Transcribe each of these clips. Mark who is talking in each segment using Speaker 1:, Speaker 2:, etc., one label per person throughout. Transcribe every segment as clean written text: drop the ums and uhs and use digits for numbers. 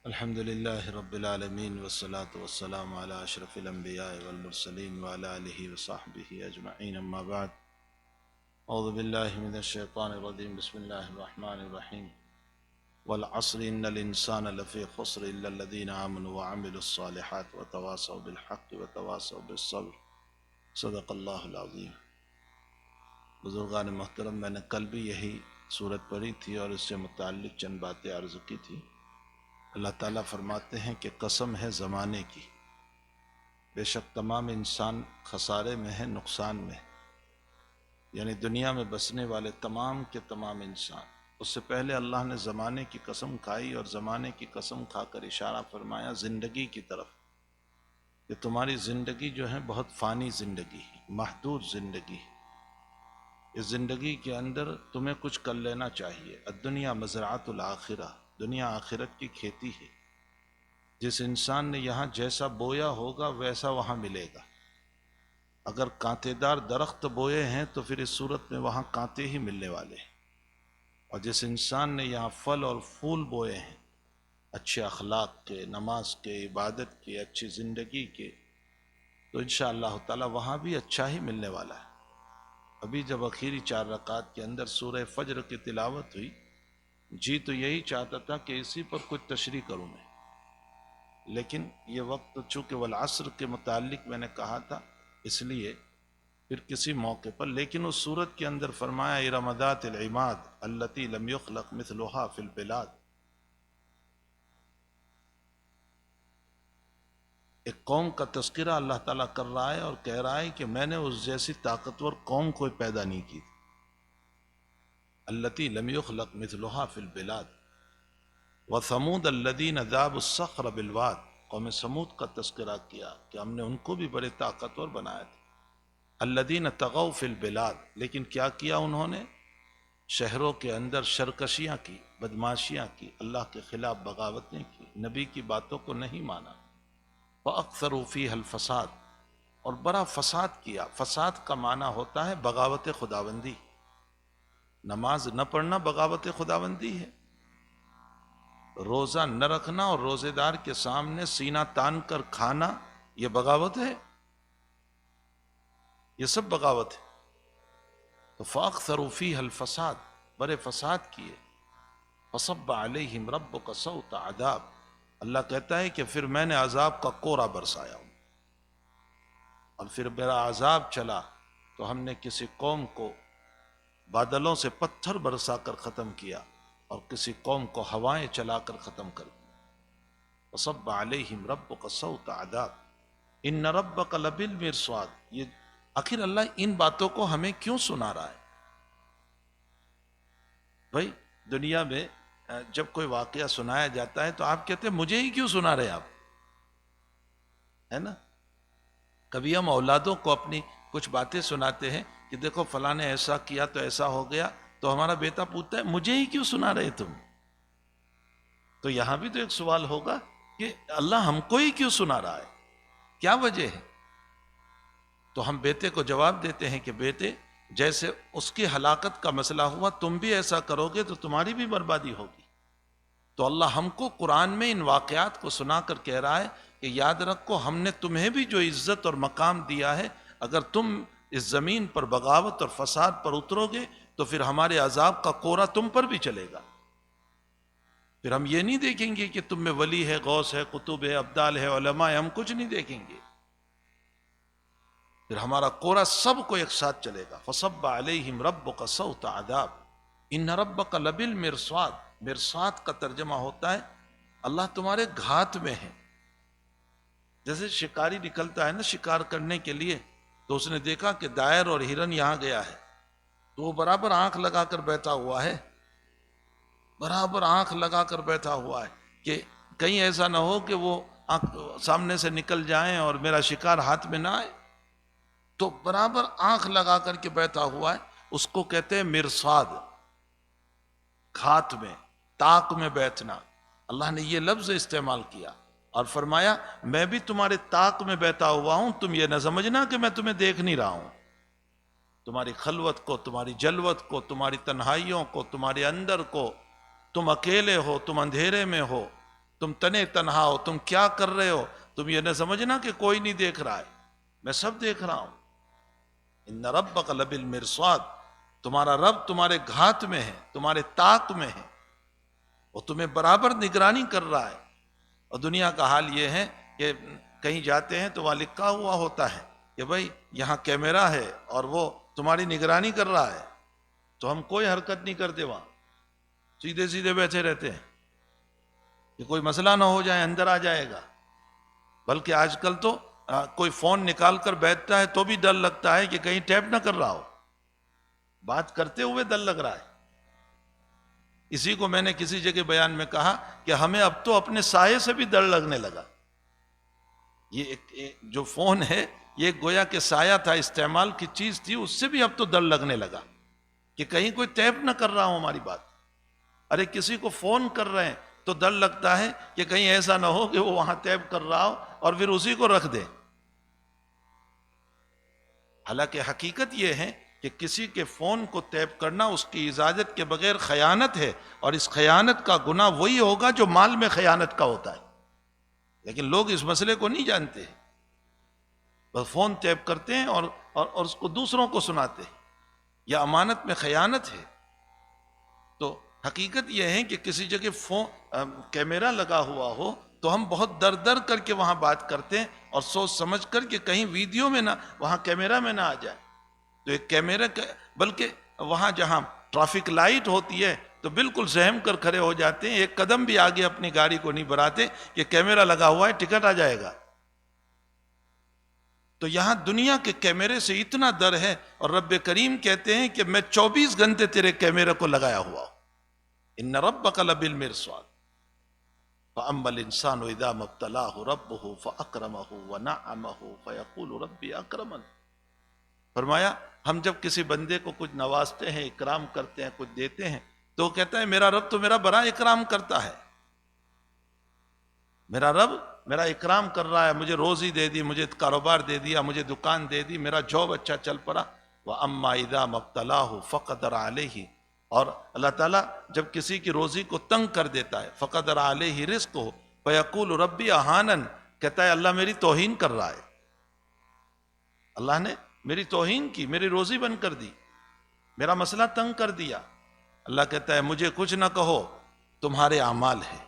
Speaker 1: الحمد لله رب العالمين والصلاة والسلام على أشرف الأنبياء والمرسلين وعلى آله وصحبه أجمعين أما بعد. أعوذ بالله من الشيطان الرجيم. بسم الله الرحمن الرحيم. والعصر إن الإنسان لفي خسر إلا الذين آمنوا وعملوا الصالحات وتواصوا بالحق وتواصوا بالصبر. صدق اللہ العظیم. بزرگان محترم، میں نے کل بھی یہی صورت پڑھی تھی اور اس سے متعلق چند باتیں عرض کی تھی. اللہ تعالیٰ فرماتے ہیں کہ قسم ہے زمانے کی، بے شک تمام انسان خسارے میں ہے، نقصان میں ہے. یعنی دنیا میں بسنے والے تمام کے تمام انسان. اس سے پہلے اللہ نے زمانے کی قسم کھائی اور زمانے کی قسم کھا کر اشارہ فرمایا زندگی کی طرف کہ تمہاری زندگی جو ہے بہت فانی زندگی ہے، محدود زندگی ہے. اس زندگی کے اندر تمہیں کچھ کر لینا چاہیے. الدنیا مزرعۃ الآخرہ، دنیا آخرت کی کھیتی ہے. جس انسان نے یہاں جیسا بویا ہوگا ویسا وہاں ملے گا. اگر کانٹے دار درخت بوئے ہیں تو پھر اس صورت میں وہاں کانٹے ہی ملنے والے ہیں. اور جس انسان نے یہاں پھل اور پھول بوئے ہیں، اچھے اخلاق کے، نماز کے، عبادت کے، اچھی زندگی کے، تو انشاءاللہ تعالی وہاں بھی اچھا ہی ملنے والا ہے. ابھی جب آخری 4 رکعات کے اندر سورہ فجر کی تلاوت ہوئی، جی تو یہی چاہتا تھا کہ اسی پر کچھ تشریح کروں میں، لیکن یہ وقت چونکہ والعصر کے متعلق میں نے کہا تھا، اس لیے پھر کسی موقع پر. لیکن اس صورت کے اندر فرمایا ارم ذات العماد التی لم یخلق مثلها فی البلاد. ایک قوم کا تذکرہ اللہ تعالیٰ کر رہا ہے اور کہہ رہا ہے کہ میں نے اس جیسی طاقتور قوم کوئی پیدا نہیں کی. التی لم یخلق مثلها فی البلاد. وثمود الذین ذابوا الصخر بالواد. قوم سمود کا تذکرہ کیا کہ ہم نے ان کو بھی بڑے طاقتور بنایا تھا. الذین طغوا فی البلاد. لیکن کیا کیا انہوں نے؟ شہروں کے اندر سرکشیاں کی، بدماشیاں کی، اللہ کے خلاف بغاوتیں کی، نبی کی باتوں کو نہیں مانا. فاکثروا فیہا الفساد. اور بڑا فساد کیا. فساد کا معنی ہوتا ہے بغاوت خداوندی. نماز نہ پڑھنا بغاوت خداوندی ہے. روزہ نہ رکھنا اور روزے دار کے سامنے سینہ تان کر کھانا، یہ بغاوت ہے، یہ سب بغاوت ہے. تو فاکثروا فیہا الفساد، بڑے فساد کیے. فصب علیہم ربک صوت عذاب. اللہ کہتا ہے کہ پھر میں نے عذاب کا کورا برسایا ہوں. اور پھر میرا عذاب چلا تو ہم نے کسی قوم کو بادلوں سے پتھر برسا کر ختم کیا اور کسی قوم کو ہوائیں چلا کر ختم کر دیا. وصب علیہم ربک صوت عذاب ان ربک لبالمرصاد. یہ آخر اللہ ان باتوں کو ہمیں کیوں سنا رہا ہے؟ بھائی دنیا میں جب کوئی واقعہ سنایا جاتا ہے تو آپ کہتے ہیں مجھے ہی کیوں سنا رہے آپ، ہے نا؟ کبھی ہم اولادوں کو اپنی کچھ باتیں سناتے ہیں کہ دیکھو فلاں نے ایسا کیا تو ایسا ہو گیا، تو ہمارا بیٹا پوچھتا ہے مجھے ہی کیوں سنا رہے تم؟ تو یہاں بھی تو ایک سوال ہوگا کہ اللہ ہم کو ہی کیوں سنا رہا ہے، کیا وجہ ہے؟ تو ہم بیٹے کو جواب دیتے ہیں کہ بیٹے جیسے اس کی ہلاکت کا مسئلہ ہوا، تم بھی ایسا کرو گے تو تمہاری بھی بربادی ہوگی. تو اللہ ہم کو قرآن میں ان واقعات کو سنا کر کہہ رہا ہے کہ یاد رکھو ہم نے تمہیں بھی جو عزت اور مقام دیا ہے، اگر تم اس زمین پر بغاوت اور فساد پر اترو گے تو پھر ہمارے عذاب کا کورا تم پر بھی چلے گا. پھر ہم یہ نہیں دیکھیں گے کہ تم میں ولی ہے، غوث ہے، قطب ہے، ابدال ہے، علماء ہے، ہم کچھ نہیں دیکھیں گے. پھر ہمارا کورا سب کو ایک ساتھ چلے گا. فصب علیہم ربک صوت عذاب ان ربک لبالمرصاد. مرصاد کا ترجمہ ہوتا ہے اللہ تمہارے گھات میں ہے. جیسے شکاری نکلتا ہے نا شکار کرنے کے لیے، تو اس نے دیکھا کہ دائر اور ہرن یہاں گیا ہے، تو وہ برابر آنکھ لگا کر بیٹھا ہوا ہے، برابر آنکھ لگا کر بیٹھا ہوا ہے کہ کہیں ایسا نہ ہو کہ وہ سامنے سے نکل جائیں اور میرا شکار ہاتھ میں نہ آئے. تو برابر آنکھ لگا کر کے بیٹھا ہوا ہے. اس کو کہتے ہیں مرصاد، گھات میں، تاک میں بیٹھنا. اللہ نے یہ لفظ استعمال کیا اور فرمایا میں بھی تمہارے تاک میں بیٹھا ہوا ہوں، تم یہ نہ سمجھنا کہ میں تمہیں دیکھ نہیں رہا ہوں. تمہاری خلوت کو، تمہاری جلوت کو، تمہاری تنہائیوں کو، تمہارے اندر کو، تم اکیلے ہو، تم اندھیرے میں ہو، تم تنے تنہا ہو، تم کیا کر رہے ہو، تم یہ نہ سمجھنا کہ کوئی نہیں دیکھ رہا ہے، میں سب دیکھ رہا ہوں۔ ان ربک لبالمرصاد، تمہارا رب تمہارے گھات میں ہے، تمہارے طاق میں ہے، وہ تمہیں برابر نگرانی کر رہا ہے۔ اور دنیا کا حال یہ ہے کہ کہیں جاتے ہیں تو وہاں لکھا ہوا ہوتا ہے کہ بھائی یہاں کیمرہ ہے اور وہ تمہاری نگرانی کر رہا ہے، تو ہم کوئی حرکت نہیں کرتے، وہاں سیدھے سیدھے بیٹھے رہتے ہیں کہ کوئی مسئلہ نہ ہو جائے، اندر آ جائے گا۔ بلکہ آج کل تو کوئی فون نکال کر بیٹھتا ہے تو بھی ڈر لگتا ہے کہ کہیں ٹیپ نہ کر رہا ہو، بات کرتے ہوئے ڈر لگ رہا ہے۔ اسی کو میں نے کسی جگہ بیان میں کہا کہ ہمیں اب تو اپنے سائے سے بھی ڈر لگنے لگا۔ یہ جو فون ہے یہ گویا کہ سایہ تھا، استعمال کی چیز تھی، اس سے بھی اب تو ڈر لگنے لگا کہ کہیں کوئی ٹیپ نہ کر رہا ہو ہماری بات۔ ارے کسی کو فون کر رہے ہیں تو ڈر لگتا ہے کہ کہیں ایسا نہ ہو کہ وہ وہاں ٹیپ کر رہا ہو اور پھر اسی کو رکھ دے۔ حالانکہ حقیقت یہ ہے کہ کسی کے فون کو ٹیپ کرنا اس کی اجازت کے بغیر خیانت ہے، اور اس خیانت کا گناہ وہی ہوگا جو مال میں خیانت کا ہوتا ہے۔ لیکن لوگ اس مسئلے کو نہیں جانتے، بس فون ٹیپ کرتے ہیں اور اس کو دوسروں کو سناتے ہیں۔ یا امانت میں خیانت ہے۔ تو حقیقت یہ ہے کہ کسی جگہ کیمرہ لگا ہوا ہو تو ہم بہت در کر کے وہاں بات کرتے ہیں اور سوچ سمجھ کر کہ کہیں ویڈیو میں نہ، وہاں کیمرہ میں نہ آ جائے۔ تو ایک کیمرہ بلکہ وہاں جہاں ٹریفک لائٹ ہوتی ہے تو بالکل سہم کر کھڑے ہو جاتے ہیں، ایک قدم بھی آگے اپنی گاڑی کو نہیں بڑھاتے کہ کیمرہ لگا ہوا ہے، ٹکٹ آ جائے گا۔ تو یہاں دنیا کے کیمرے سے اتنا ڈر ہے، اور رب کریم کہتے ہیں کہ میں 24 گھنٹے تیرے کیمرے کو لگایا ہوا ہوں۔ ان ربک لبالمرصاد فاما الانسان اذا ما ابتلاه ربه فاکرمه ونعمه فیقول ربی اکرمن۔ فرمایا ہم جب کسی بندے کو کچھ نوازتے ہیں، اکرام کرتے ہیں، کچھ دیتے ہیں، تو وہ کہتا ہے میرا رب تو میرا بڑا اکرام کرتا ہے، میرا رب میرا اکرام کر رہا ہے، مجھے روزی دے دی، مجھے کاروبار دے دیا، مجھے دکان دے دی، میرا جاب اچھا چل پڑا۔ وَأَمَّا إِذَا مَبْتَلَاهُ فَقَدَرَ عَلَيْهِ، اور اللہ تعالیٰ جب کسی کی روزی کو تنگ کر دیتا ہے، فَقَدَرَ عَلَيْهِ رِزْقُهُ فَيَقُولُ رَبِّي أَهَانَنِ، کہتا ہے اللہ میری توہین کر رہا ہے، اللہ نے میری توہین کی، میری روزی بند کر دی، میرا مسئلہ تنگ کر دیا۔ اللہ کہتا ہے مجھے کچھ نہ کہو، تمہارے اعمال ہے،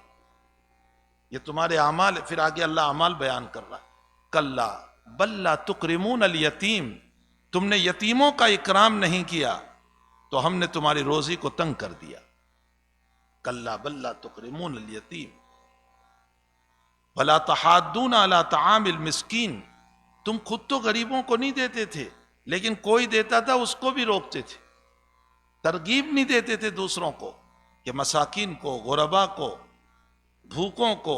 Speaker 1: یہ تمہارے اعمال ہے۔ پھر آگے اللہ اعمال بیان کر رہا ہے، کلا بل لا تکرمون الیتیم، تم نے یتیموں کا اکرام نہیں کیا تو ہم نے تمہاری روزی کو تنگ کر دیا۔ کلا بل لا تکرمون الیتیم ولا تحاضون علی طعام المسکین، تم خود تو غریبوں کو نہیں دیتے تھے، لیکن کوئی دیتا تھا اس کو بھی روکتے تھے، ترغیب نہیں دیتے تھے دوسروں کو کہ مساکین کو، غربا کو، بھوکوں کو،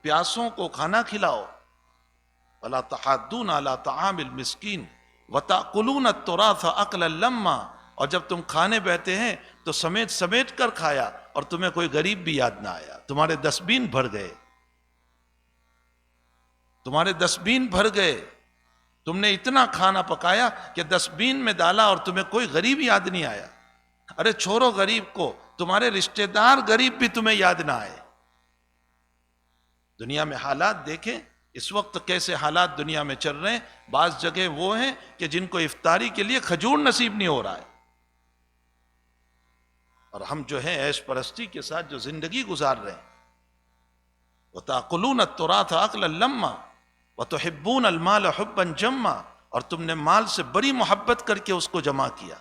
Speaker 1: پیاسوں کو کھانا کھلاؤ۔ ولا تحاضون علی طعام المسکین وتأکلون التراث اکلا لما، اور جب تم کھانے بیٹھے ہیں تو سمیٹ سمیٹ کر کھایا اور تمہیں کوئی غریب بھی یاد نہ آیا، تمہارے ڈسٹبین بھر گئے، تمہارے ڈسٹبین بھر گئے، تم نے اتنا کھانا پکایا کہ ڈسٹبین میں ڈالا اور تمہیں کوئی غریب یاد نہیں آیا۔ ارے چھوڑو غریب کو، تمہارے رشتہ دار غریب بھی تمہیں یاد نہ آئے۔ دنیا میں حالات دیکھیں اس وقت کیسے حالات دنیا میں چل رہے ہیں۔ بعض جگہ وہ ہیں کہ جن کو افطاری کے لیے کھجور نصیب نہیں ہو رہا ہے، اور ہم جو ہیں عیش پرستی کے ساتھ جو زندگی گزار رہے ہیں۔ وَتَأْكُلُونَ التُّرَاثَ أَكْلًا لَمًّا وَتُحِبُّونَ الْمَالَ حُبًّا جَمًّا، اور تم نے مال سے بڑی محبت کر کے اس کو جمع کیا،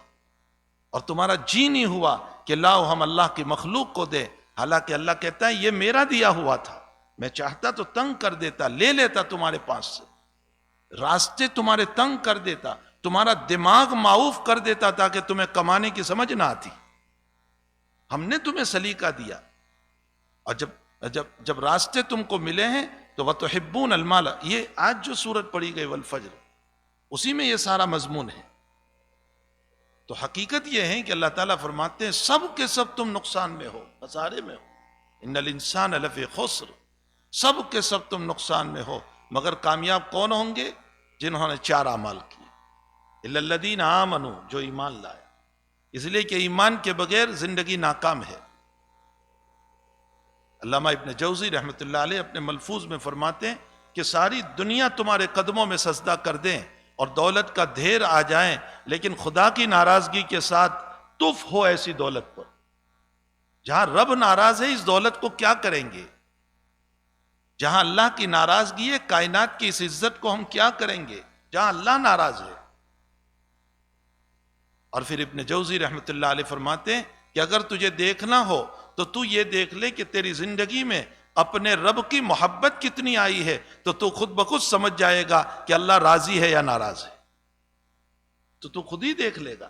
Speaker 1: اور تمہارا جی نہیں ہوا کہ لاؤ ہم اللہ کی مخلوق کو دیں، حالانکہ اللہ کہتا ہے یہ میرا دیا ہوا تھا، میں چاہتا تو تنگ کر دیتا، لے لیتا تمہارے پاس سے، راستے تمہارے تنگ کر دیتا، تمہارا دماغ معوف کر دیتا تاکہ تمہیں کمانے کی سمجھ نہ آتی۔ ہم نے تمہیں سلیقہ دیا، اور جب راستے تم کو ملے ہیں تو وَتُحِبُّونَ الْمَالَ، یہ آج جو سورت پڑھی گئی وَالْفَجْرِ، اسی میں یہ سارا مضمون ہے۔ تو حقیقت یہ ہے کہ اللہ تعالیٰ فرماتے ہیں سب کے سب تم نقصان میں ہو، خسارے میں ہو، ان الانسان لفی خسر، سب کے سب تم نقصان میں ہو، مگر کامیاب کون ہوں گے؟ جنہوں نے 4 اعمال کیے، الا الذین آمنوا، جو ایمان لائے، اس لیے کہ ایمان کے بغیر زندگی ناکام ہے۔ علامہ ابن جوزی رحمۃ اللہ علیہ اپنے ملفوظ میں فرماتے ہیں کہ ساری دنیا تمہارے قدموں میں سجدہ کر دیں اور دولت کا ڈھیر آ جائیں، لیکن خدا کی ناراضگی کے ساتھ تف ہو ایسی دولت پر۔ جہاں رب ناراض ہے اس دولت کو کیا کریں گے؟ جہاں اللہ کی ناراضگی ہے کائنات کی اس عزت کو ہم کیا کریں گے جہاں اللہ ناراض ہے؟ اور پھر ابن جوزی رحمۃ اللہ علیہ فرماتے ہیں کہ اگر تجھے دیکھنا ہو تو تو یہ دیکھ لے کہ تیری زندگی میں اپنے رب کی محبت کتنی آئی ہے، تو تو خود بخود سمجھ جائے گا کہ اللہ راضی ہے یا ناراض ہے، تو خود ہی دیکھ لے گا۔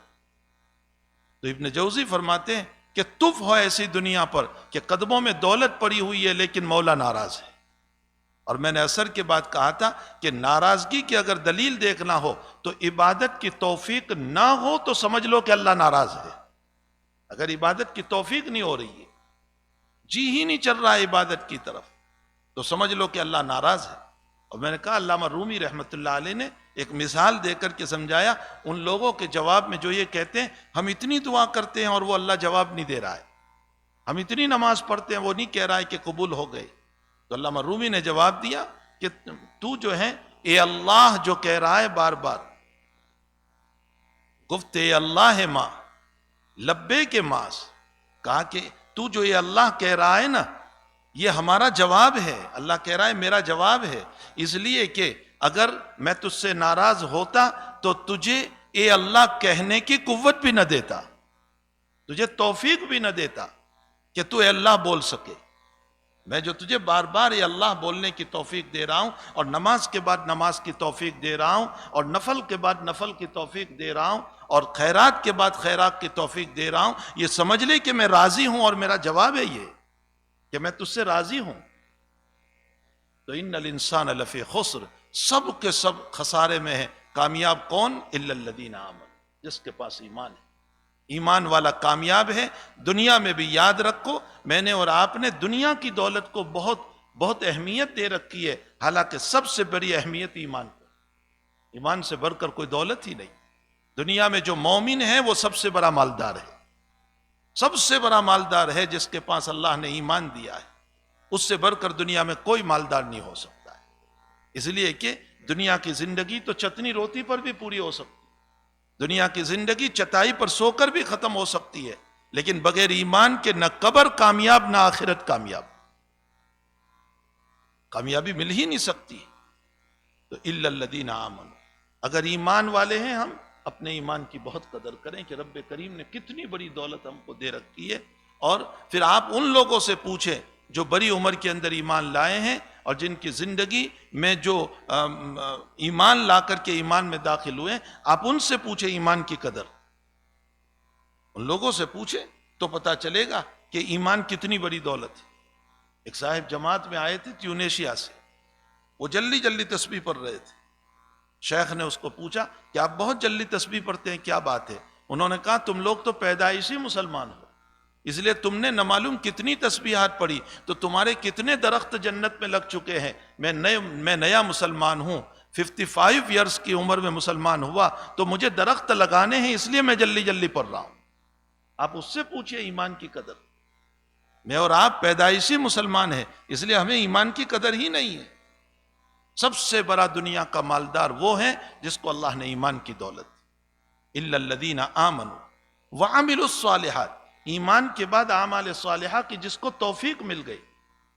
Speaker 1: تو ابن جوزی فرماتے ہیں کہ تف ہو ایسی دنیا پر کہ قدموں میں دولت پڑی ہوئی ہے لیکن مولا ناراض ہے۔ اور میں نے اثر کے بعد کہا تھا کہ ناراضگی کی اگر دلیل دیکھنا ہو تو عبادت کی توفیق نہ ہو تو سمجھ لو کہ اللہ ناراض ہے۔ اگر عبادت کی توفیق نہیں ہو رہی ہے، جی ہی نہیں چل رہا ہے عبادت کی طرف، تو سمجھ لو کہ اللہ ناراض ہے۔ اور میں نے کہا علامہ رومی رحمۃ اللہ علیہ نے ایک مثال دے کر کے سمجھایا ان لوگوں کے جواب میں جو یہ کہتے ہیں ہم اتنی دعا کرتے ہیں اور وہ اللہ جواب نہیں دے رہا ہے، ہم اتنی نماز پڑھتے ہیں وہ نہیں کہہ رہا ہے کہ قبول ہو گئے۔ تو علامہ رومی نے جواب دیا کہ تو جو ہے اے اللہ جو کہہ رہا ہے بار بار، گفت اے اللہ ہے ماں لبے کے ماس، کہا کہ تو جو یہ اللہ کہہ رہا ہے نا یہ ہمارا جواب ہے، اللہ کہہ رہا ہے میرا جواب ہے، اس لیے کہ اگر میں تجھ سے ناراض ہوتا تو تجھے اے اللہ کہنے کی قوت بھی نہ دیتا، تجھے توفیق بھی نہ دیتا کہ تو اے اللہ بول سکے۔ میں جو تجھے بار بار اے اللہ بولنے کی توفیق دے رہا ہوں اور نماز کے بعد نماز کی توفیق دے رہا ہوں اور نفل کے بعد نفل کی توفیق دے رہا ہوں اور خیرات کے بعد خیرات کی توفیق دے رہا ہوں، یہ سمجھ لے کہ میں راضی ہوں اور میرا جواب ہے یہ کہ میں تجھ سے راضی ہوں۔ تو ان الانسان لفی خسر، سب کے سب خسارے میں ہے، کامیاب کون؟ الا الذین آمنوا، جس کے پاس ایمان ہے، ایمان والا کامیاب ہے۔ دنیا میں بھی یاد رکھو میں نے اور آپ نے دنیا کی دولت کو بہت بہت اہمیت دے رکھی ہے، حالانکہ سب سے بڑی اہمیت ایمان کو، ایمان سے بڑھ کر کوئی دولت ہی نہیں۔ دنیا میں جو مومن ہے وہ سب سے بڑا مالدار ہے، سب سے بڑا مالدار ہے جس کے پاس اللہ نے ایمان دیا ہے، اس سے بڑھ کر دنیا میں کوئی مالدار نہیں ہو سکتا ہے۔ اس لیے کہ دنیا کی زندگی تو چٹنی روٹی پر بھی پوری ہو سکتی ہے، دنیا کی زندگی چٹائی پر سو کر بھی ختم ہو سکتی ہے، لیکن بغیر ایمان کے نہ قبر کامیاب نہ آخرت کامیاب، کامیابی مل ہی نہیں سکتی۔ تو الا الذین آمنوا، اگر ایمان والے ہیں ہم اپنے ایمان کی بہت قدر کریں کہ رب کریم نے کتنی بڑی دولت ہم کو دے رکھی ہے۔ اور پھر آپ ان لوگوں سے پوچھیں جو بڑی عمر کے اندر ایمان لائے ہیں اور جن کی زندگی میں جو ایمان لا کر کے ایمان میں داخل ہوئے، آپ ان سے پوچھیں ایمان کی قدر، ان لوگوں سے پوچھیں تو پتا چلے گا کہ ایمان کتنی بڑی دولت ہے۔ ایک صاحب جماعت میں آئے تھے ٹیونیشیا سے، وہ جلدی جلدی تسبیح پڑھ رہے تھے۔ شیخ نے اس کو پوچھا کہ آپ بہت جلدی تسبیح پڑھتے ہیں، کیا بات ہے؟ انہوں نے کہا تم لوگ تو پیدائشی مسلمان ہو، اس لیے تم نے نہ معلوم کتنی تسبیحات پڑھی، تو تمہارے کتنے درخت جنت میں لگ چکے ہیں۔ میں نیا مسلمان ہوں، 55 ایئرس کی عمر میں مسلمان ہوا، تو مجھے درخت لگانے ہیں، اس لیے میں جلدی جلدی پڑھ رہا ہوں۔ آپ اس سے پوچھئے ایمان کی قدر۔ میں اور آپ پیدائشی مسلمان ہیں، اس لیے ہمیں ایمان کی قدر ہی نہیں ہے۔ سب سے بڑا دنیا کا مالدار وہ ہے جس کو اللہ نے ایمان کی دولت دی۔ الا الذین آمنوا وعملوا الصالحات، ایمان کے بعد اعمال صالحہ کی جس کو توفیق مل گئی،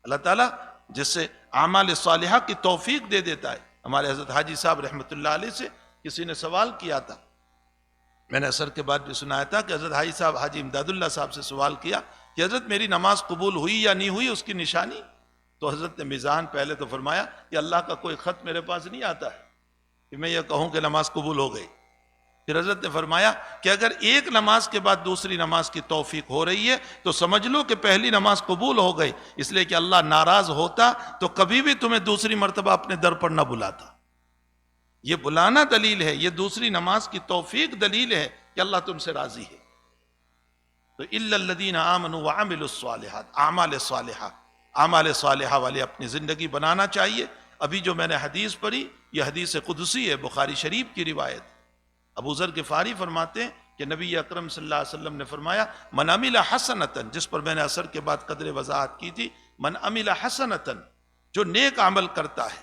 Speaker 1: اللہ تعالیٰ جس سے اعمال صالحہ کی توفیق دے دیتا ہے۔ ہمارے حضرت حاجی صاحب رحمۃ اللہ علیہ سے کسی نے سوال کیا تھا، میں نے اثر کے بعد بھی سنایا تھا کہ حضرت حاجی امداد اللہ صاحب سے سوال کیا کہ حضرت میری نماز قبول ہوئی یا نہیں ہوئی، اس کی نشانی؟ تو حضرت نے میزان پہلے تو فرمایا کہ اللہ کا کوئی خط میرے پاس نہیں آتا ہے کہ میں یہ کہوں کہ نماز قبول ہو گئی۔ پھر حضرت نے فرمایا کہ اگر ایک نماز کے بعد دوسری نماز کی توفیق ہو رہی ہے تو سمجھ لو کہ پہلی نماز قبول ہو گئی، اس لیے کہ اللہ ناراض ہوتا تو کبھی بھی تمہیں دوسری مرتبہ اپنے در پر نہ بلاتا۔ یہ بلانا دلیل ہے، یہ دوسری نماز کی توفیق دلیل ہے کہ اللہ تم سے راضی ہے۔ تو الا الذین آمنوا وعملوا الصالحات، اعمال صالحہ والے اپنی زندگی بنانا چاہیے۔ ابھی جو میں نے حدیث پڑھی یہ حدیث قدسی ہے، بخاری شریف کی روایت۔ ابو ذر غفاری فرماتے ہیں کہ نبی اکرم صلی اللہ علیہ وسلم نے فرمایا من عمل حسنۃ، جس پر میں نے اثر کے بعد قدر وضاحت کی تھی من عمل حسنتن، جو نیک عمل کرتا ہے،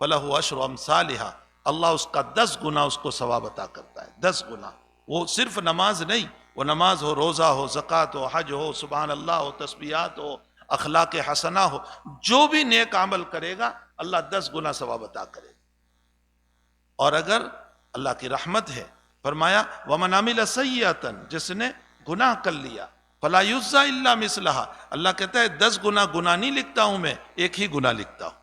Speaker 1: فلہ عشر امثالہا، اللہ اس کا 10 گنا اس کو ثواب عطا کرتا ہے، 10 گنا۔ وہ صرف نماز نہیں، وہ نماز ہو، روزہ ہو، زکوٰۃ ہو، حج ہو، سبحان اللہ ہو، تسبیحات ہو، اخلاق حسنہ ہو، جو بھی نیک عمل کرے گا اللہ 10 گنا ثواب عطا کرے گا۔ اور اگر اللہ کی رحمت ہے، فرمایا وَمَنْ عَمِلَ سَيِّئَةً، جس نے گناہ کر لیا، فَلَا يُجْزَى إِلَّا مِثْلَهَا، اللہ کہتا ہے 10 گنا گناہ نہیں لکھتا ہوں میں، ایک ہی گناہ لکھتا ہوں،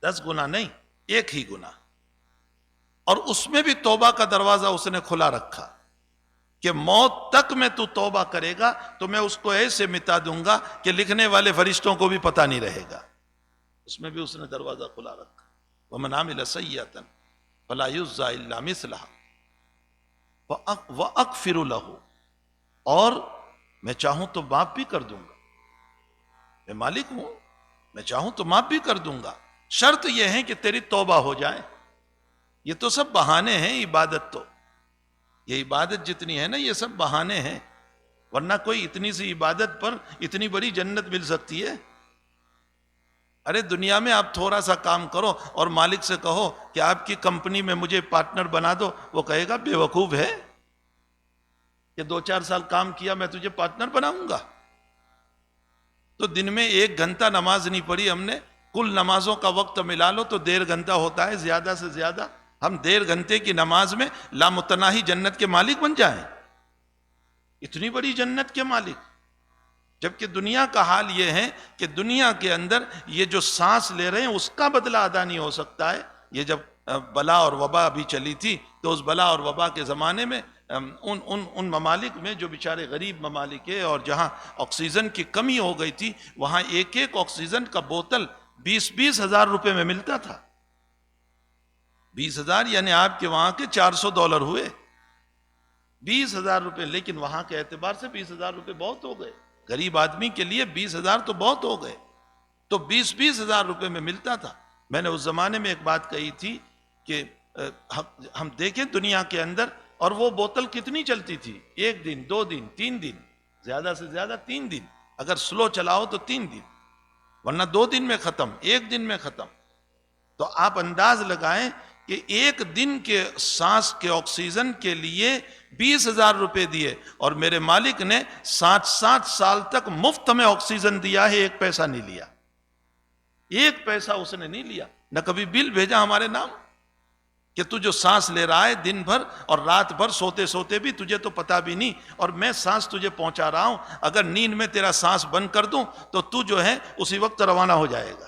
Speaker 1: 10 گنا نہیں، ایک ہی گناہ۔ اور اس میں بھی توبہ کا دروازہ اس نے کھلا رکھا کہ موت تک میں تو توبہ کرے گا تو میں اس کو ایسے مٹا دوں گا کہ لکھنے والے فرشتوں کو بھی پتہ نہیں رہے گا، اس میں بھی اس نے دروازہ کھلا رکھا۔ وَمَنْ عَمِلَ سَيِّئَةً فَلَا يُجْزَى إِلَّا مِثْلَهَا وَأَغْفِرُ لَهُ، اور میں چاہوں تو معاف بھی کر دوں گا، میں مالک ہوں، میں چاہوں تو معاف بھی کر دوں گا، شرط یہ ہے کہ تیری توبہ ہو جائے۔ یہ تو سب بہانے ہیں، عبادت تو، یہ عبادت جتنی ہے نا یہ سب بہانے ہیں، ورنہ کوئی اتنی سی عبادت پر اتنی بڑی جنت مل سکتی ہے؟ ارے دنیا میں آپ تھوڑا سا کام کرو اور مالک سے کہو کہ آپ کی کمپنی میں مجھے پارٹنر بنا دو، وہ کہے گا بے وقوف ہے کہ 2-4 سال کام کیا میں تجھے پارٹنر بناؤں گا؟ تو دن میں 1 گھنٹہ نماز نہیں پڑھی ہم نے، کل نمازوں کا وقت ملا لو تو 1.5 گھنٹہ ہوتا ہے زیادہ سے زیادہ، ہم 1.5 گھنٹے کی نماز میں لامتناہی جنت کے مالک بن جائیں، اتنی بڑی جنت کے مالک۔ جبکہ دنیا کا حال یہ ہے کہ دنیا کے اندر یہ جو سانس لے رہے ہیں اس کا بدلہ ادا نہیں ہو سکتا ہے۔ یہ جب بلا اور وبا ابھی چلی تھی تو اس بلا اور وبا کے زمانے میں ان ممالک میں جو بیچارے غریب ممالک ہے اور جہاں آکسیجن کی کمی ہو گئی تھی، وہاں ایک آکسیجن کا بوتل 20 ہزار روپے میں ملتا تھا۔ 20,000 یعنی آپ کے وہاں کے $400 ہوئے، 20,000 روپے، لیکن وہاں کے اعتبار سے 20,000 روپے بہت ہو گئے، غریب آدمی کے لیے 20,000 تو بہت ہو گئے، تو 20 ہزار روپے میں ملتا تھا۔ میں نے اس زمانے میں ایک بات کہی تھی کہ ہم دیکھیں دنیا کے اندر، اور وہ بوتل کتنی چلتی تھی، 1 دن 2 دن 3 دن، زیادہ سے زیادہ 3 دن، اگر سلو چلاؤ تو 3 دن، ورنہ 2 دن میں ختم، 1 دن میں ختم۔ تو آپ انداز لگائیں کہ 1 دن کے سانس کے آکسیجن کے لیے 20,000 روپے دیے، اور میرے مالک نے 60 سال تک مفت میں آکسیجن دیا ہے، 1 پیسہ نہیں لیا، 1 پیسہ اس نے نہیں لیا، نہ کبھی بل بھیجا ہمارے نام کہ تو جو سانس لے رہا ہے دن بھر اور رات بھر سوتے سوتے بھی تجھے تو پتا بھی نہیں، اور میں سانس تجھے پہنچا رہا ہوں، اگر نیند میں تیرا سانس بند کر دوں تو تو جو ہے اسی وقت روانہ ہو جائے گا۔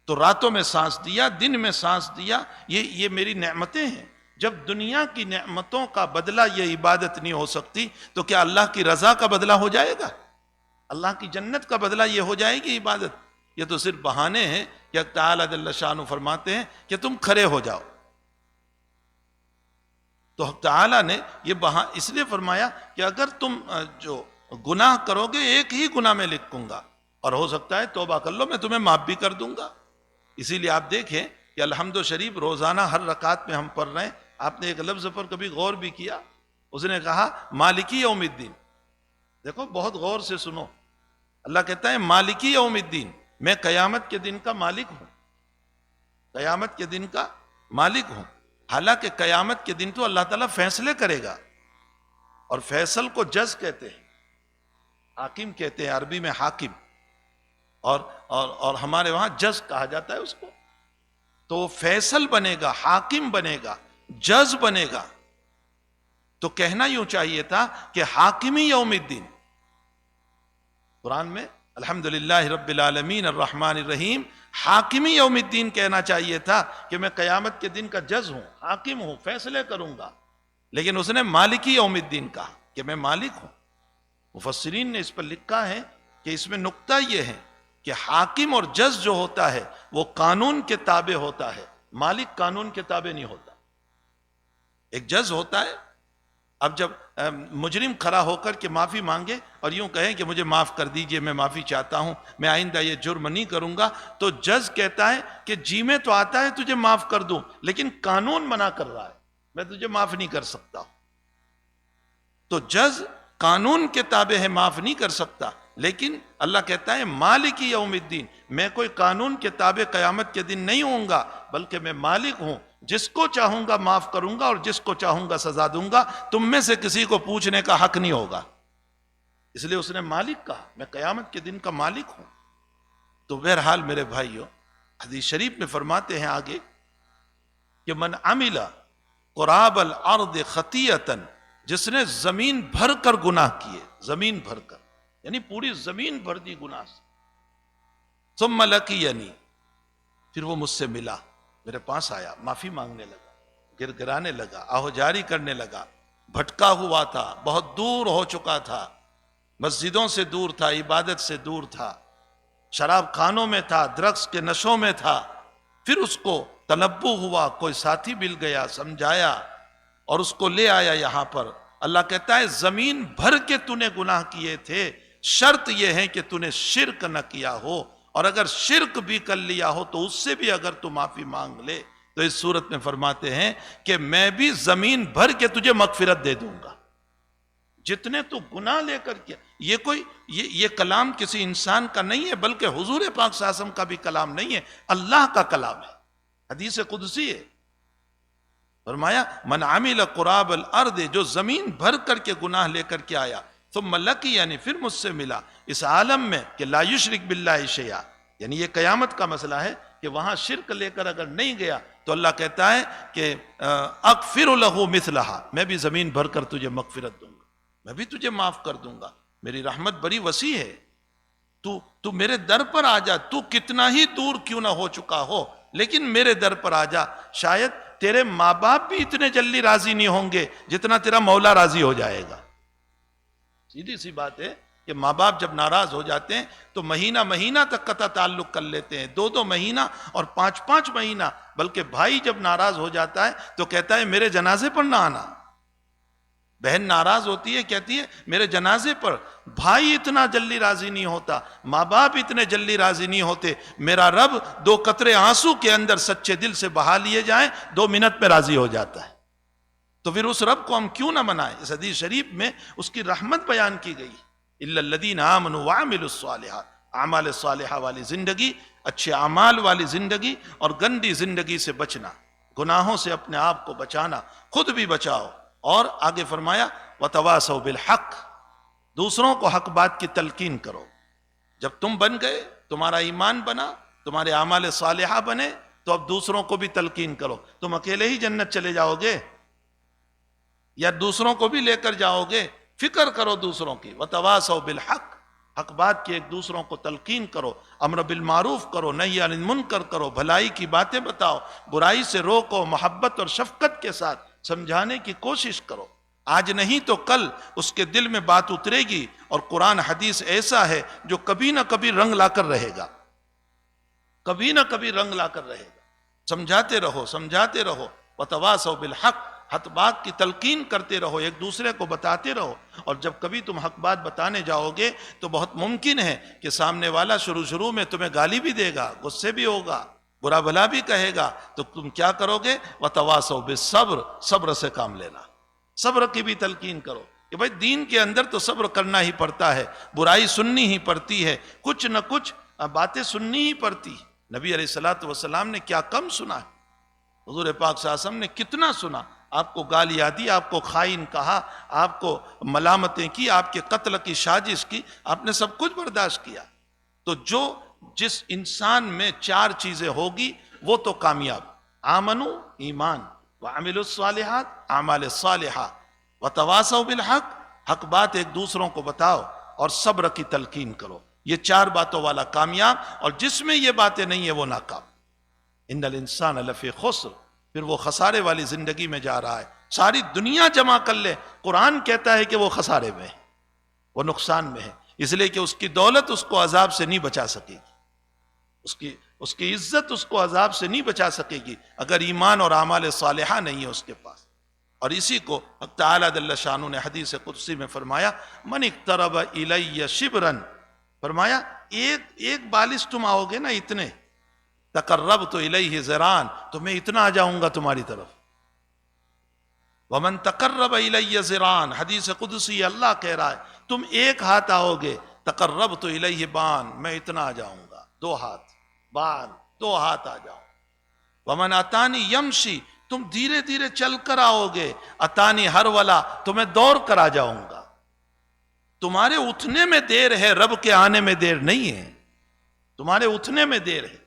Speaker 1: تو راتوں میں سانس دیا، دن میں سانس دیا، یہ میری نعمتیں ہیں۔ جب دنیا کی نعمتوں کا بدلہ یہ عبادت نہیں ہو سکتی تو کیا اللہ کی رضا کا بدلہ ہو جائے گا؟ اللہ کی جنت کا بدلہ یہ ہو جائے گی عبادت؟ یہ تو صرف بہانے ہیں کہ تعالیٰ جل شانہ فرماتے ہیں کہ تم کھڑے ہو جاؤ۔ تو حق تعالیٰ نے یہ اس لیے فرمایا کہ اگر تم جو گناہ کرو گے 1 ہی گناہ میں لکھوں گا، اور ہو سکتا ہے توبہ کر لو میں تمہیں معاف بھی کر دوں گا۔ اسی لیے آپ دیکھیں کہ الحمد شریف روزانہ ہر رکعت میں ہم پڑھ رہے ہیں، آپ نے ایک لفظ پر کبھی غور بھی کیا؟ اس نے کہا مالکی یوم الدین۔ دیکھو بہت غور سے سنو، اللہ کہتا ہے مالکی یوم الدین، میں قیامت کے دن کا مالک ہوں، قیامت کے دن کا مالک ہوں۔ حالانکہ قیامت کے دن تو اللہ تعالیٰ فیصلے کرے گا، اور فیصل کو جج کہتے ہیں، حاکم کہتے ہیں عربی میں حاکم، اور ہمارے وہاں جج کہا جاتا ہے اس کو۔ تو وہ فیصل بنے گا، حاکم بنے گا، جج بنے گا، تو کہنا یوں چاہیے تھا کہ حاکمی یوم الدین۔ قرآن میں الحمدللہ رب العالمین الرحمن الرحیم، حاکمی یوم الدین کہنا چاہیے تھا کہ میں قیامت کے دن کا جج ہوں، حاکم ہوں، فیصلے کروں گا، لیکن اس نے مالکی یوم الدین کہا کہ میں مالک ہوں۔ مفسرین نے اس پر لکھا ہے کہ اس میں نقطہ یہ ہے کہ حاکم اور جج جو ہوتا ہے وہ قانون کے تابع ہوتا ہے، مالک قانون کے تابع نہیں ہوتا۔ ایک جج ہوتا ہے، اب جب مجرم کھڑا ہو کر کے معافی مانگے اور یوں کہیں کہ مجھے معاف کر دیجئے، میں معافی چاہتا ہوں، میں آئندہ یہ جرم نہیں کروں گا، تو جج کہتا ہے کہ جی میں تو آتا ہے تجھے معاف کر دوں، لیکن قانون منع کر رہا ہے، میں تجھے معاف نہیں کر سکتا۔ تو جج قانون کے تابع ہے، معاف نہیں کر سکتا، لیکن اللہ کہتا ہے مالک یوم الدین، میں کوئی قانون کے تابع قیامت کے دن نہیں ہوں گا، بلکہ میں مالک ہوں، جس کو چاہوں گا معاف کروں گا اور جس کو چاہوں گا سزا دوں گا، تم میں سے کسی کو پوچھنے کا حق نہیں ہوگا۔ اس لیے اس نے مالک کہا، میں قیامت کے دن کا مالک ہوں۔ تو بہرحال میرے بھائیو، حدیث شریف میں فرماتے ہیں آگے کہ من عمل قراب الارض خطیئتا، جس نے زمین بھر کر گناہ کیے، زمین بھر کر یعنی پوری زمین بھر دی گناہ سے، ثم لقینی، پھر وہ مجھ سے ملا، میرے پاس آیا، معافی مانگنے لگا، گر گرانے لگا، آہوجاری کرنے لگا، بھٹکا ہوا تھا، بہت دور ہو چکا تھا، مسجدوں سے دور تھا، عبادت سے دور تھا، شراب خانوں میں تھا، ڈرگس کے نشوں میں تھا، پھر اس کو تنبہ ہوا، کوئی ساتھی مل گیا، سمجھایا اور اس کو لے آیا یہاں پر۔ اللہ کہتا ہے زمین بھر کے تو نے گناہ کیے تھے، شرط یہ ہے کہ تو نے شرک نہ کیا ہو، اور اگر شرک بھی کر لیا ہو تو اس سے بھی اگر تو معافی مانگ لے تو اس صورت میں فرماتے ہیں کہ میں بھی زمین بھر کے تجھے مغفرت دے دوں گا، جتنے تو گناہ لے کر کیا۔ یہ کوئی یہ کلام کسی انسان کا نہیں ہے، بلکہ حضور پاک صلی اللہ علیہ وسلم کا بھی کلام نہیں ہے، اللہ کا کلام ہے، حدیث قدسی ہے۔ فرمایا من عمل قراب الارض، جو زمین بھر کر کے گناہ لے کر کے آیا، ثم لقی، یعنی پھر مجھ سے ملا اس عالم میں کہ لا یشرک باللہ شیئا، یعنی یہ قیامت کا مسئلہ ہے کہ وہاں شرک لے کر اگر نہیں گیا تو اللہ کہتا ہے کہ اغفر لہ مثلہا، میں بھی زمین بھر کر تجھے مغفرت دوں گا، میں بھی تجھے معاف کر دوں گا، میری رحمت بڑی وسیع ہے، تو میرے در پر آ جا، تو کتنا ہی دور کیوں نہ ہو چکا ہو لیکن میرے در پر آ جا، شاید تیرے ماں باپ بھی اتنے جلدی راضی نہیں ہوں گے جتنا تیرا مولا راضی ہو جائے گا۔ سیدھی سی بات ہے کہ ماں باپ جب ناراض ہو جاتے ہیں تو مہینہ مہینہ تک قطع تعلق کر لیتے ہیں، 2 مہینہ اور 5 مہینہ، بلکہ بھائی جب ناراض ہو جاتا ہے تو کہتا ہے میرے جنازے پر نہ آنا، بہن ناراض ہوتی ہے کہتی ہے میرے جنازے پر، بھائی اتنا جلدی راضی نہیں ہوتا، ماں باپ اتنے جلدی راضی نہیں ہوتے، میرا رب 2 قطرے آنسو کے اندر سچے دل سے بہا لیے جائیں 2 منٹ میں راضی ہو جاتا ہے۔ تو پھر اس رب کو ہم کیوں نہ منائیں؟ اس حدیث شریف میں اس کی رحمت بیان کی گئی، الا الذین آمنوا وعملوا الصالحات، اعمال صالحہ والی زندگی، اچھے اعمال والی زندگی اور گندی زندگی سے بچنا، گناہوں سے اپنے آپ کو بچانا، خود بھی بچاؤ۔ اور آگے فرمایا وتواصوا بالحق، دوسروں کو حق بات کی تلقین کرو۔ جب تم بن گئے، تمہارا ایمان بنا، تمہارے اعمال صالحہ بنے، تو اب دوسروں کو بھی تلقین کرو۔ تم اکیلے ہی جنت چلے جاؤ گے یا دوسروں کو بھی لے کر جاؤ گے؟ فکر کرو دوسروں کی، وتواصوا بالحق، حق بات کی ایک دوسروں کو تلقین کرو، امر بالمعروف کرو، نہی عن المنکر کرو، بھلائی کی باتیں بتاؤ، برائی سے روکو، محبت اور شفقت کے ساتھ سمجھانے کی کوشش کرو۔ آج نہیں تو کل اس کے دل میں بات اترے گی، اور قرآن حدیث ایسا ہے جو کبھی نہ کبھی رنگ لا کر رہے گا، کبھی نہ کبھی رنگ لا کر رہے گا۔ سمجھاتے رہو، سمجھاتے رہو، وتواصوا بالحق، حق بات کی تلقین کرتے رہو، ایک دوسرے کو بتاتے رہو۔ اور جب کبھی تم حق بات بتانے جاؤ گے تو بہت ممکن ہے کہ سامنے والا شروع میں تمہیں گالی بھی دے گا، غصے بھی ہوگا، برا بھلا بھی کہے گا، تو تم کیا کرو گے؟ وتواصوا بالصبر، صبر سے کام لینا، صبر کی بھی تلقین کرو کہ بھائی دین کے اندر تو صبر کرنا ہی پڑتا ہے، برائی سننی ہی پڑتی ہے، کچھ نہ کچھ باتیں سننی ہی پڑتی۔ نبی علیہ الصلوۃ والسلام نے کیا کم سنا ہے؟ حضور پاک صلی اللہ علیہ وسلم نے کتنا سنا، آپ کو گالیاں دی، آپ کو خائن کہا، آپ کو ملامتیں کی، آپ کے قتل کی سازش کی، آپ نے سب کچھ برداشت کیا۔ تو جس انسان میں 4 چیزیں ہوگی وہ تو کامیاب، آمنو، ایمان، وعملوا الصالحات، اعمال صالحہ، وتواصوا بالحق، حق بات ایک دوسروں کو بتاؤ، اور صبر کی تلقین کرو، یہ 4 باتوں والا کامیاب، اور جس میں یہ باتیں نہیں ہیں وہ ناکام۔ ان الانسان لفی خسر، پھر وہ خسارے والی زندگی میں جا رہا ہے، ساری دنیا جمع کر لے، قرآن کہتا ہے کہ وہ خسارے میں ہے، وہ نقصان میں ہے، اس لیے کہ اس کی دولت اس کو عذاب سے نہیں بچا سکے گی، اس کی عزت اس کو عذاب سے نہیں بچا سکے گی اگر ایمان اور اعمال صالحہ نہیں ہے اس کے پاس۔ اور اسی کو حق تعالیٰ جل شانہ نے حدیث قدسی میں فرمایا من اقترب الی شبرا، فرمایا ایک بالش تم آؤ گے نا اتنے، تقربت الیہ ذراعا، تو میں اتنا آ جاؤں گا تمہاری طرف۔ ومن تقرب الی ذراعا، حدیث قدسی اللہ کہہ رہا ہے تم 1 ہاتھ آؤ گے، تقربت الیہ بان، میں اتنا آ جاؤں گا، 2 ہاتھ، بان 2 ہاتھ آ جاؤں۔ ومن اتانی یمشی، تم دھیرے دھیرے چل کر آؤ گے، اتانی ہرولا، تو میں دوڑ کر آ جاؤں گا۔ تمہارے اٹھنے میں دیر ہے، رب کے آنے میں دیر نہیں ہے، تمہارے اٹھنے میں دیر ہے۔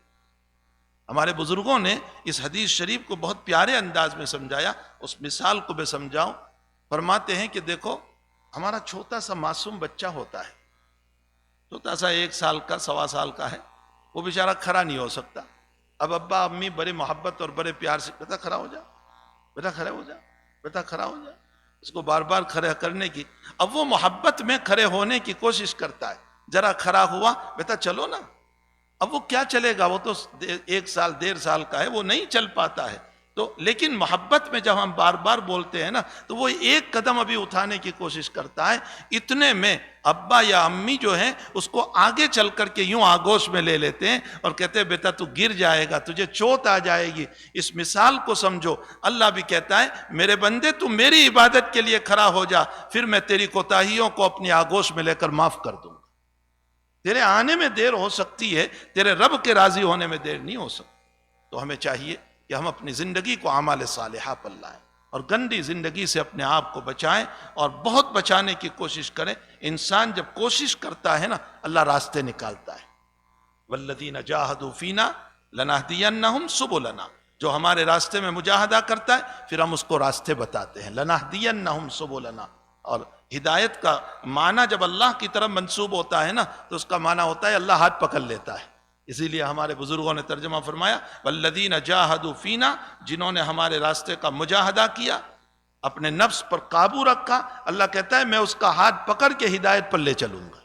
Speaker 1: ہمارے بزرگوں نے اس حدیث شریف کو بہت پیارے انداز میں سمجھایا، اس مثال کو میں سمجھاؤں۔ فرماتے ہیں کہ دیکھو، ہمارا چھوٹا سا معصوم بچہ ہوتا ہے، چھوٹا سا 1 سال کا 1.25 سال کا ہے، وہ بیچارہ کھڑا نہیں ہو سکتا۔ اب ابا امی بڑے محبت اور بڑے پیار سے، بیٹا کھڑا ہو جا، بیٹا کھڑے ہو جا، بیٹا کھڑا ہو جا، اس کو بار بار کھڑے کرنے کی، اب وہ محبت میں کھڑے ہونے کی کوشش کرتا ہے۔ ذرا کھڑا ہوا، بیٹا چلو نا، اب وہ کیا چلے گا، وہ تو 1 سال 1.5 سال کا ہے، وہ نہیں چل پاتا ہے۔ تو لیکن محبت میں جب ہم بار بار بولتے ہیں نا، تو وہ 1 قدم ابھی اٹھانے کی کوشش کرتا ہے، اتنے میں ابا یا امی جو ہیں اس کو آگے چل کر کے یوں آگوش میں لے لیتے ہیں اور کہتے ہیں بیٹا تو گر جائے گا، تجھے چوٹ آ جائے گی۔ اس مثال کو سمجھو، اللہ بھی کہتا ہے میرے بندے تو میری عبادت کے لیے کھڑا ہو جا، پھر میں تیری کوتاہیوں کو اپنی آگوش میں لے کر معاف کر دوں گا۔ تیرے آنے میں دیر ہو سکتی ہے، تیرے رب کے راضی ہونے میں دیر نہیں ہو سکتی۔ تو ہمیں چاہیے کہ ہم اپنی زندگی کو اعمال صالحہ پر لائیں اور گندی زندگی سے اپنے آپ کو بچائیں اور بہت بچانے کی کوشش کریں۔ انسان جب کوشش کرتا ہے نا، اللہ راستے نکالتا ہے۔ والذین جاہدوا فینا لنہدینہم سبلنا، جو ہمارے راستے میں مجاہدہ کرتا ہے پھر ہم اس کو راستے بتاتے ہیں۔ لنہدینہم سبلنا، اور ہدایت کا معنی جب اللہ کی طرف منسوب ہوتا ہے نا، تو اس کا معنی ہوتا ہے اللہ ہاتھ پکڑ لیتا ہے۔ اسی لیے ہمارے بزرگوں نے ترجمہ فرمایا والذین جاہدوا فینا، جنہوں نے ہمارے راستے کا مجاہدہ کیا، اپنے نفس پر قابو رکھا، اللہ کہتا ہے میں اس کا ہاتھ پکڑ کے ہدایت پر لے چلوں گا،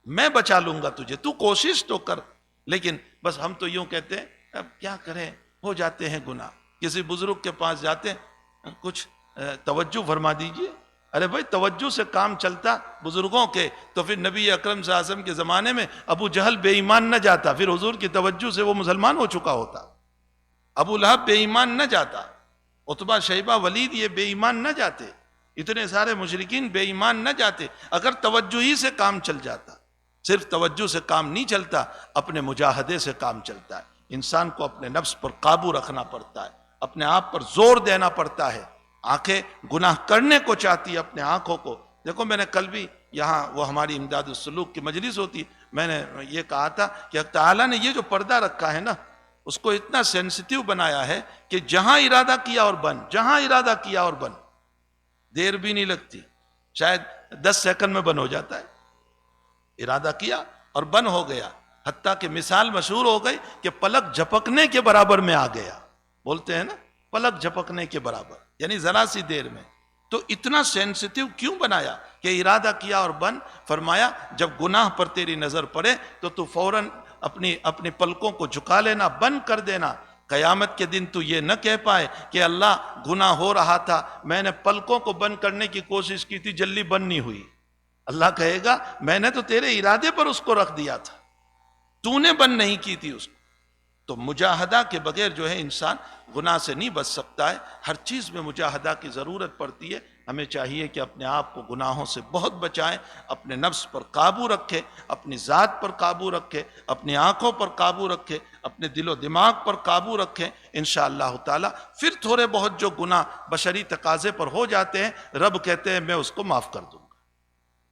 Speaker 1: میں بچا لوں گا تجھے، تو کوشش تو کر۔ لیکن بس ہم تو یوں کہتے ہیں اب کیا کریں، ہو جاتے ہیں گناہ۔ کسی بزرگ کے پاس جاتے ہیں، کچھ توجہ فرما دیجئے، ارے بھائی توجہ سے کام چلتا بزرگوں کے، تو پھر نبی اکرم صلی اللہ علیہ وسلم کے زمانے میں ابو جہل بے ایمان نہ جاتا، پھر حضور کی توجہ سے وہ مسلمان ہو چکا ہوتا۔ ابو لہب بے ایمان نہ جاتا، عتبہ شیبہ ولید یہ بے ایمان نہ جاتے، اتنے سارے مشرکین بے ایمان نہ جاتے، اگر توجہ ہی سے کام چل جاتا۔ صرف توجہ سے کام نہیں چلتا، اپنے مجاہدے سے کام چلتا ہے۔ انسان کو اپنے نفس پر قابو رکھنا پڑتا ہے، اپنے آپ پر زور دینا پڑتا ہے۔ آنکھیں گناہ کرنے کو چاہتی ہے، اپنے آنکھوں کو دیکھو۔ میں نے کل بھی یہاں وہ ہماری امداد السلوک کی مجلس ہوتی، میں نے یہ کہا تھا کہ اللہ تعالیٰ نے یہ جو پردہ رکھا ہے نا، اس کو اتنا سینسٹیو بنایا ہے کہ جہاں ارادہ کیا اور بن، جہاں ارادہ کیا اور بن، دیر بھی نہیں لگتی، شاید 10 سیکنڈ میں بن ہو جاتا ہے۔ ارادہ کیا اور بن ہو گیا، حتیٰ کہ مثال مشہور ہو گئی کہ پلک جھپکنے کے برابر میں آ گیا، بولتے ہیں نا پلک جھپکنے کے برابر، یعنی ذرا سی دیر میں۔ تو اتنا سینسٹیو کیوں بنایا کہ ارادہ کیا اور بن؟ فرمایا جب گناہ پر تیری نظر پڑے تو فوراً اپنی پلکوں کو جھکا لینا، بند کر دینا۔ قیامت کے دن تو یہ نہ کہہ پائے کہ اللہ گناہ ہو رہا تھا، میں نے پلکوں کو بند کرنے کی کوشش کی تھی، جلدی بند نہیں ہوئی۔ اللہ کہے گا میں نے تو تیرے ارادے پر اس کو رکھ دیا تھا، تو نے بند نہیں کی تھی اس کو۔ تو مجاہدہ کے بغیر جو ہے انسان گناہ سے نہیں بچ سکتا ہے، ہر چیز میں مجاہدہ کی ضرورت پڑتی ہے۔ ہمیں چاہیے کہ اپنے آپ کو گناہوں سے بہت بچائیں، اپنے نفس پر قابو رکھے، اپنی ذات پر قابو رکھے، اپنی آنکھوں پر قابو رکھے، اپنے دل و دماغ پر قابو رکھیں۔ انشاءاللہ تعالی پھر تھوڑے بہت جو گناہ بشری تقاضے پر ہو جاتے ہیں، رب کہتے ہیں میں اس کو معاف کر دوں گا۔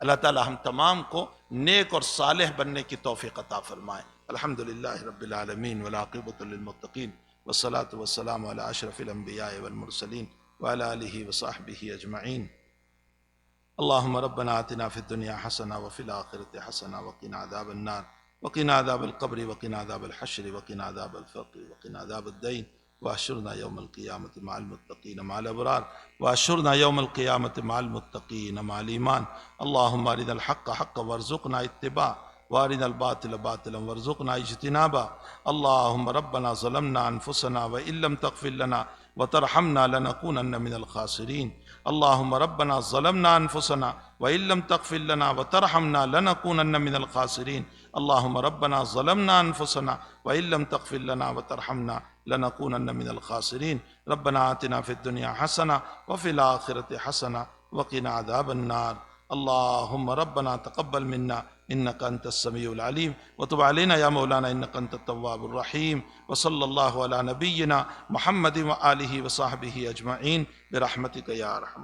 Speaker 1: اللہ تعالی ہم تمام کو نیک اور صالح بننے کی توفیق عطا فرمائے۔ الحمدللہ رب العالمین والعاقبۃ للمتقین والصلاة والسلام علی اشرف الانبیاء والمرسلین وعلی آلہ وصحبہ اجمعین۔ اللہم ربنا آتنا فی الدنیا حسنہ وفی الآخرۃ حسنہ وقنا عذاب النار وقنا عذاب القبر وقنا عذاب الحشر وقنا عذاب الفقر وقنا عذاب الدین واحشرنا یوم القیامۃ مع المتقین مع الابرار واحشرنا یوم القیامۃ مع المتقین مع الایمان۔ اللہم ارنا الحق حقا وارزقنا اتباعہ وارنا الباطل باطلا وارزقنا اجتنابا۔ اللہم ربنا ظلمنا انفسنا وان لم تغفر لنا وترحمنا لنکونن من الخاسرین۔ اللہم ربنا ظلمنا انفسنا وان لم تغفر لنا وترحمنا لنکونن من الخاسرین۔ اللہم ربنا ظلمنا انفسنا وان لم تغفر لنا وترحمنا لنکونن من الخاسرین۔ ربنا آتنا فی الدنیا حسنہ وفی الآخرۃ حسنہ وقنا عذاب النار۔ اللهم ربنا تقبل منا إنك أنت السميع العليم وتب علينا يا مولانا إنك أنت التواب الرحيم وصلى الله على نبينا محمد وآله وصحبه أجمعين برحمتك يا أرحم